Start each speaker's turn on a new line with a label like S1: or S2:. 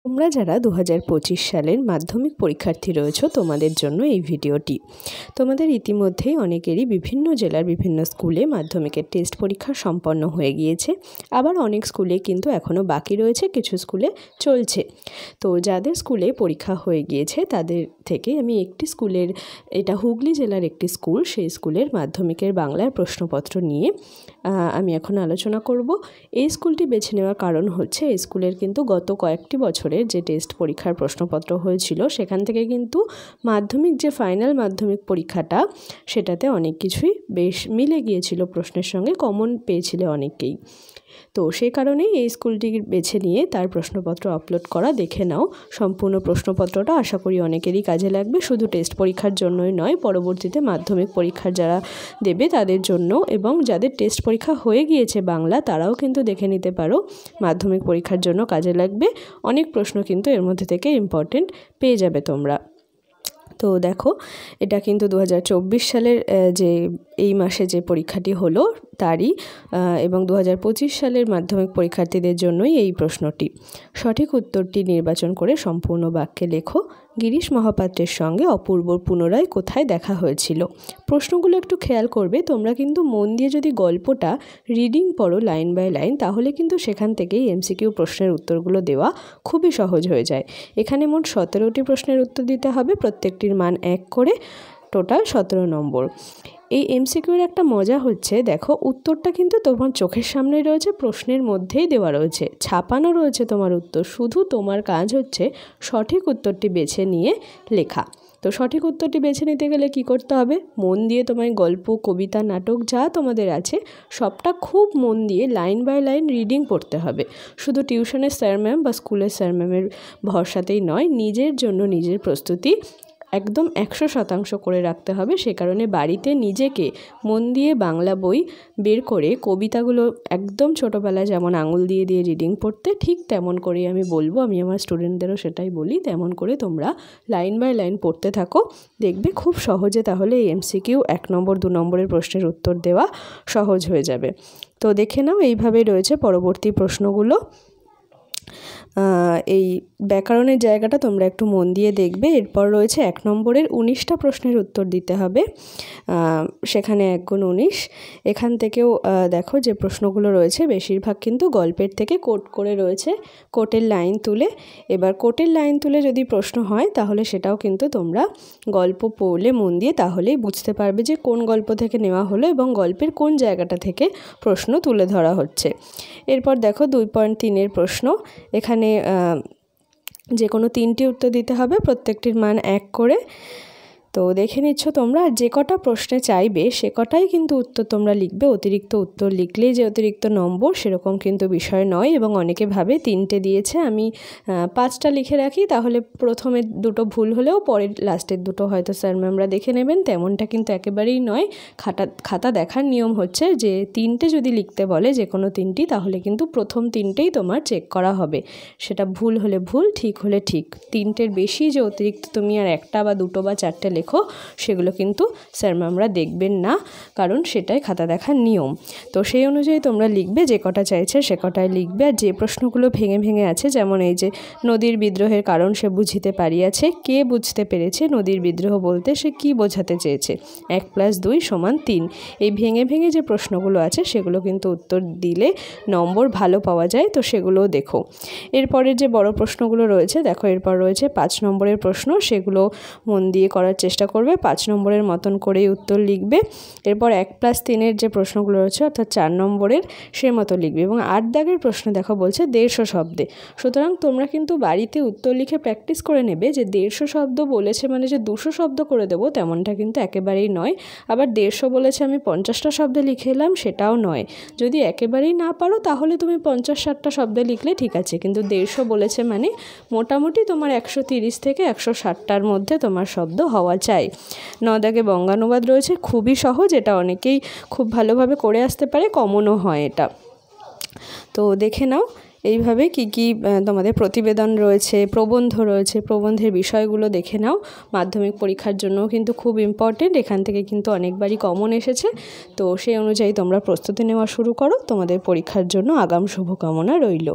S1: তোমরা যারা 2025 সালের মাধ্যমিক পরীক্ষার্থী রয়েছো তোমাদের জন্য এই ভিডিওটি। তোমাদের ইতিমধ্যেই অনেকেরই বিভিন্ন জেলার বিভিন্ন স্কুলে মাধ্যমিকের টেস্ট পরীক্ষা সম্পন্ন হয়ে গিয়েছে, আবার অনেক স্কুলে কিন্তু এখনও বাকি রয়েছে, কিছু স্কুলে চলছে। তো যাদের স্কুলে পরীক্ষা হয়ে গিয়েছে তাদের থেকে আমি একটি স্কুলের, এটা হুগলি জেলার একটি স্কুল, সেই স্কুলের মাধ্যমিকের বাংলার প্রশ্নপত্র নিয়ে আমি এখন আলোচনা করব। এই স্কুলটি বেছে নেওয়ার কারণ হচ্ছে এই স্কুলের কিন্তু গত কয়েকটি বছরের যে টেস্ট পরীক্ষার প্রশ্নপত্র হয়েছিল সেখান থেকে কিন্তু মাধ্যমিক যে ফাইনাল মাধ্যমিক পরীক্ষাটা সেটাতে অনেক কিছুই বেশ মিলে গিয়েছিল, প্রশ্নের সঙ্গে কমন পেয়েছিল অনেকেই। তো সেই কারণেই এই স্কুলটি বেছে নিয়ে তার প্রশ্নপত্র আপলোড করা। দেখে নাও সম্পূর্ণ প্রশ্নপত্রটা, আশা করি অনেকেরই কাজে লাগবে। শুধু টেস্ট পরীক্ষার জন্যই নয়, পরবর্তীতে মাধ্যমিক পরীক্ষার যারা দেবে তাদের জন্য, এবং যাদের টেস্ট পরীক্ষা হয়ে গিয়েছে বাংলা তারাও কিন্তু দেখে নিতে পারো, মাধ্যমিক পরীক্ষার জন্য কাজে লাগবে। অনেক প্রশ্ন কিন্তু এর মধ্যে থেকে ইম্পর্টেন্ট পেয়ে যাবে তোমরা। তো দেখো, এটা কিন্তু 2024 সালের যে এই মাসে যে পরীক্ষাটি হলো তারই, এবং 2025 সালের মাধ্যমিক পরীক্ষার্থীদের জন্যই এই প্রশ্নটি। সঠিক উত্তরটি নির্বাচন করে সম্পূর্ণ বাক্যে লেখো। গিরিশ মহাপাত্রের সঙ্গে অপূর্বর পুনরায় কোথায় দেখা হয়েছিল? প্রশ্নগুলো একটু খেয়াল করবে তোমরা, কিন্তু মন দিয়ে যদি গল্পটা রিডিং পড়ো লাইন বাই লাইন, তাহলে কিন্তু সেখান থেকেই এমসিকিউ প্রশ্নের উত্তরগুলো দেওয়া খুবই সহজ হয়ে যায়। এখানে মোট 17টি প্রশ্নের উত্তর দিতে হবে, প্রত্যেকটির মান 1 করে, টোটাল 17 নম্বর। এই এমসিকিউর একটা মজা হচ্ছে, দেখো উত্তরটা কিন্তু তোমার চোখের সামনে রয়েছে, প্রশ্নের মধ্যেই দেওয়া রয়েছে, ছাপানো রয়েছে তোমার উত্তর, শুধু তোমার কাজ হচ্ছে সঠিক উত্তরটি বেছে নিয়ে লেখা। তো সঠিক উত্তরটি বেছে নিতে গেলে কি করতে হবে? মন দিয়ে তোমায় গল্প, কবিতা, নাটক যা তোমাদের আছে সবটা খুব মন দিয়ে লাইন বাই লাইন রিডিং পড়তে হবে। শুধু টিউশনের স্যার ম্যাম বা স্কুলের স্যার ম্যামের ভরসাতেই নয়, নিজের জন্য নিজের প্রস্তুতি একদম 100% করে রাখতে হবে। সে কারণে বাড়িতে নিজেকে মন দিয়ে বাংলা বই বের করে কবিতাগুলো একদম ছোটোবেলায় যেমন আঙুল দিয়ে দিয়ে রিডিং পড়তে, ঠিক তেমন করেই আমি বলবো, আমি আমার স্টুডেন্টদেরও সেটাই বলি, তেমন করে তোমরা লাইন বাই লাইন পড়তে থাকো, দেখবে খুব সহজে তাহলে এই এমসিকিউ 1 নম্বর 2 নম্বরের প্রশ্নের উত্তর দেওয়া সহজ হয়ে যাবে। তো দেখে নাও, এইভাবেই রয়েছে পরবর্তী প্রশ্নগুলো। এই ব্যাকরণের জায়গাটা তোমরা একটু মন দিয়ে দেখবে। এরপর রয়েছে 1 নম্বরের 19টা প্রশ্নের উত্তর দিতে হবে, সেখানে 1 গুণ 19। এখান থেকেও দেখো যে প্রশ্নগুলো রয়েছে বেশিরভাগ কিন্তু গল্পের থেকে কোট করে রয়েছে, কোটের লাইন তুলে। এবার কোটের লাইন তুলে যদি প্রশ্ন হয় তাহলে সেটাও কিন্তু তোমরা গল্প পড়লে মন দিয়ে তাহলেই বুঝতে পারবে যে কোন গল্প থেকে নেওয়া হলো এবং গল্পের কোন জায়গাটা থেকে প্রশ্ন তুলে ধরা হচ্ছে। এরপর দেখো 2.3-এর প্রশ্ন, এখানে যে কোনো 3টি উত্তর দিতে হবে, প্রত্যেকটির মান 1 করে। তো দেখে নিচ্ছ তোমরা, যে কটা প্রশ্নে চাইবে সে কটাই কিন্তু উত্তর তোমরা লিখবে। অতিরিক্ত উত্তর লিখলেই যে অতিরিক্ত নম্বর সেরকম কিন্তু বিষয় নয়, এবং অনেকে ভাবে 3টে দিয়েছে আমি 5টা লিখে রাখি, তাহলে প্রথমে 2টো ভুল হলেও পরের লাস্টের 2টো হয়তো স্যার ম্যামরা দেখে নেবেন। তেমনটা কিন্তু একেবারেই নয়। খাতা দেখার নিয়ম হচ্ছে যে 3টে যদি লিখতে বলে, যে কোনো 3টি, তাহলে কিন্তু প্রথম 3টেই তোমার চেক করা হবে, সেটা ভুল হলে ভুল, ঠিক হলে ঠিক। 3টের বেশি যে অতিরিক্ত তুমি আর 1টা বা 2টো বা 4টে লেখো সেগুলো কিন্তু স্যার ম্যামরা দেখবেন না, কারণ সেটাই খাতা দেখার নিয়ম। তো সেই অনুযায়ী তোমরা লিখবে, যে কটা চাইছে সে কটাই লিখবে। আর যে প্রশ্নগুলো ভেঙে ভেঙে আছে, যেমন এই যে নদীর বিদ্রোহের কারণ সে বুঝিতে পারিয়াছে, কে বুঝতে পেরেছে নদীর বিদ্রোহ বলতে সে কি বোঝাতে চেয়েছে, 1 + 2 = 3। এই ভেঙে ভেঙে যে প্রশ্নগুলো আছে সেগুলো কিন্তু উত্তর দিলে নম্বর ভালো পাওয়া যায়, তো সেগুলোও দেখো। এরপরের যে বড় প্রশ্নগুলো রয়েছে, দেখো এরপর রয়েছে 5 নম্বরের প্রশ্ন, সেগুলো মন দিয়ে করার চেষ্টা করবে, 5 নম্বরের মতন করেই উত্তর লিখবে। এরপর 1 + 3-এর যে প্রশ্নগুলো রয়েছে অর্থাৎ 4 নম্বরের, সে মতো লিখবে। এবং 8 দাগের প্রশ্ন দেখো বলছে 150 শব্দে। সুতরাং তোমরা কিন্তু বাড়িতে উত্তর লিখে প্র্যাকটিস করে নেবে যে 150 শব্দ বলেছে মানে যে 200 শব্দ করে দেবো, তেমনটা কিন্তু একেবারেই নয়। আবার 150 বলেছে আমি 50টা শব্দে লিখে এলাম, সেটাও নয়। যদি একেবারেই না পারো তাহলে তুমি 50-60টা শব্দে লিখলে ঠিক আছে, কিন্তু 150 বলেছে মানে মোটামুটি তোমার 130 থেকে 160টার মধ্যে তোমার শব্দ হওয়া চাই। 9 দাগে বঙ্গানুবাদ রয়েছে, খুবই সহজ, এটা অনেকেই খুব ভালোভাবে করে আসতে পারে, কমনও হয় এটা। তো দেখে নাও এইভাবে কি কি তোমাদের প্রতিবেদন রয়েছে, প্রবন্ধ রয়েছে, প্রবন্ধের বিষয়গুলো দেখে নাও। মাধ্যমিক পরীক্ষার জন্য কিন্তু খুব ইম্পর্টেন্ট, এখান থেকে কিন্তু অনেকবারই কমন এসেছে। তো সেই অনুযায়ী তোমরা প্রস্তুতি নেওয়া শুরু করো, তোমাদের পরীক্ষার জন্য আগাম শুভকামনা রইল।